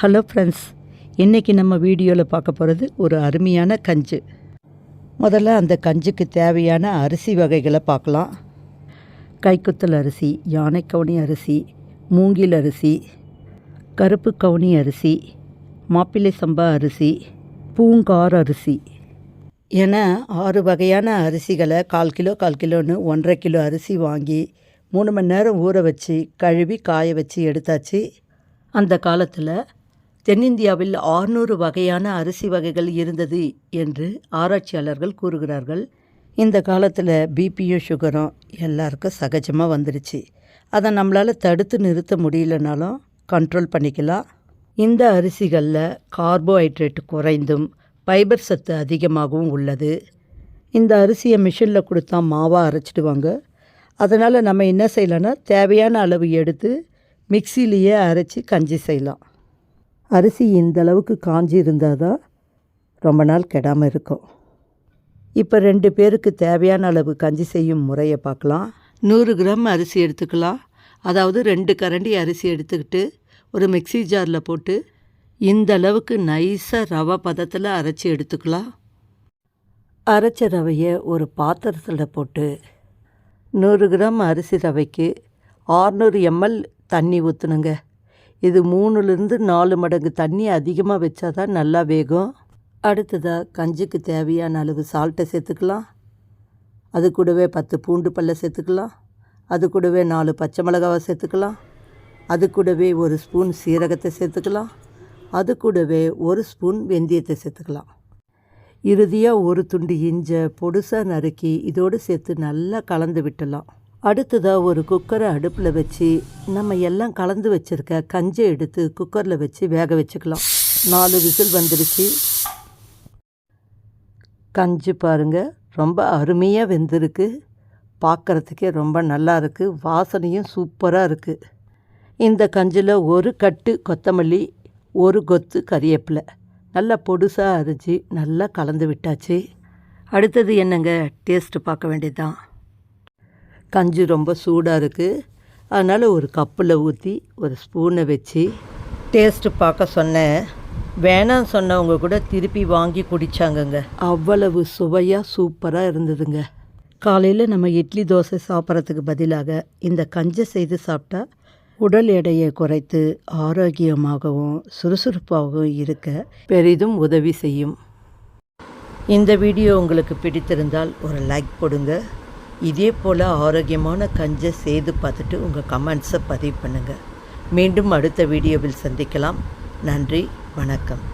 Hello friends, இன்றைக்கி நம்ம வீடியோவில் பார்க்க போகிறது ஒரு அருமையான கஞ்சி. முதல்ல அந்த கஞ்சிக்கு தேவையான அரிசி வகைகளை பார்க்கலாம். கைக்குத்தல் அரிசி, யானை கவுனி அரிசி, மூங்கில் அரிசி, கருப்பு கவுனி அரிசி, மாப்பிள்ளை சம்பா அரிசி, பூங்கார் அரிசி என 6 வகையான அரிசிகளை 1/4 கிலோன்னு 1.5 கிலோ அரிசி வாங்கி 3 மணி நேரம் ஊற வச்சு கழுவி காய வச்சு எடுத்தாச்சு. அந்த காலத்தில் தென்னிந்தியாவில் 600 வகையான அரிசி வகைகள் இருந்தது என்று ஆராய்ச்சியாளர்கள் கூறுகிறார்கள். இந்த காலத்தில் பிபியும் சுகரும் எல்லாருக்கும் சகஜமாக வந்துடுச்சு. அதை நம்மளால் தடுத்து நிறுத்த முடியலனாலும் கண்ட்ரோல் பண்ணிக்கலாம். இந்த அரிசிகளில் கார்போஹைட்ரேட் குறைந்தும் ஃபைபர் சத்து அதிகமாகவும் உள்ளது. இந்த அரிசியை மிஷினில் கொடுத்தா மாவாக அரைச்சிடுவாங்க. அதனால் நம்ம என்ன செய்யலான்னா தேவையான அளவு எடுத்து மிக்சிலேயே அரைச்சி கஞ்சி செய்யலாம். அரிசி இந்த அளவுக்கு காஞ்சி இருந்தால் தான் ரொம்ப நாள் கெடாமல் இருக்கும். இப்போ 2 பேருக்கு தேவையான அளவு கஞ்சி செய்யும் முறையை பார்க்கலாம். 100 கிராம் அரிசி எடுத்துக்கலாம். அதாவது 2 கரண்டி அரிசி எடுத்துக்கிட்டு ஒரு மிக்சி ஜாரில் போட்டு இந்த அளவுக்கு நைஸாக ரவை பதத்தில் அரைச்சி எடுத்துக்கலாம். அரைச்ச ரவையை ஒரு பாத்திரத்தில் போட்டு 100 கிராம் அரிசி ரவைக்கு 600 ml தண்ணி ஊற்றணுங்க. இது 3லேருந்து 4 மடங்கு தண்ணி அதிகமாக வச்சா தான் நல்லா வேகும். அடுத்ததாக கஞ்சிக்கு தேவையான அளவு சால்ட்டை சேர்த்துக்கலாம். அது கூடவே 10 பூண்டு பல்லை சேர்த்துக்கலாம். அது கூடவே 4 பச்சை மிளகாவை சேர்த்துக்கலாம். அது கூடவே 1 ஸ்பூன் சீரகத்தை சேர்த்துக்கலாம். அது கூடவே 1 ஸ்பூன் வெந்தயத்தை சேர்த்துக்கலாம். இறுதியாக 1 துண்டு இஞ்சை பொடுசாக நறுக்கி இதோடு சேர்த்து நல்லா கலந்து விட்டுடலாம். அடுத்ததாக ஒரு குக்கரை அடுப்பில் வச்சு நம்ம எல்லாம் கலந்து வச்சுருக்க கஞ்சி எடுத்து குக்கரில் வச்சு வேக வச்சுக்கலாம். 4 விசில் வந்துடுச்சு. கஞ்சி பாருங்கள், ரொம்ப அருமையாக வெந்திருக்கு. பார்க்குறதுக்கே ரொம்ப நல்லா இருக்குது. வாசனையும் சூப்பராக இருக்குது. இந்த கஞ்சியில் 1 கட்டு கொத்தமல்லி, 1 கொத்து கறிவேப்பிலை நல்லா பொடுசாக அரைச்சி நல்லா கலந்து விட்டாச்சு. அடுத்தது என்னங்க, டேஸ்ட்டு பார்க்க வேண்டியது தான். கஞ்சி ரொம்ப சூடாக இருக்குது. அதனால் ஒரு கப்பில் ஊற்றி ஒரு ஸ்பூனை வச்சு டேஸ்ட்டு பார்க்க சொன்னேன். வேணான்னு சொன்னவங்க கூட திருப்பி வாங்கி குடித்தாங்கங்க. அவ்வளவு சுவையாக சூப்பராக இருந்ததுங்க. காலையில் நம்ம இட்லி தோசை சாப்பிட்றதுக்கு பதிலாக இந்த கஞ்சி செய்து சாப்பிட்டா உடல் எடையை குறைத்து ஆரோக்கியமாகவும் சுறுசுறுப்பாகவும் இருக்க பெரிதும் உதவி செய்யும். இந்த வீடியோ உங்களுக்கு பிடித்திருந்தால் ஒரு லைக் போடுங்க. இதே போல் ஆரோக்கியமான கஞ்சை செய்து பார்த்துட்டு உங்கள் கமெண்ட்ஸை பதிவு பண்ணுங்கள். மீண்டும் அடுத்த வீடியோவில் சந்திக்கலாம். நன்றி, வணக்கம்.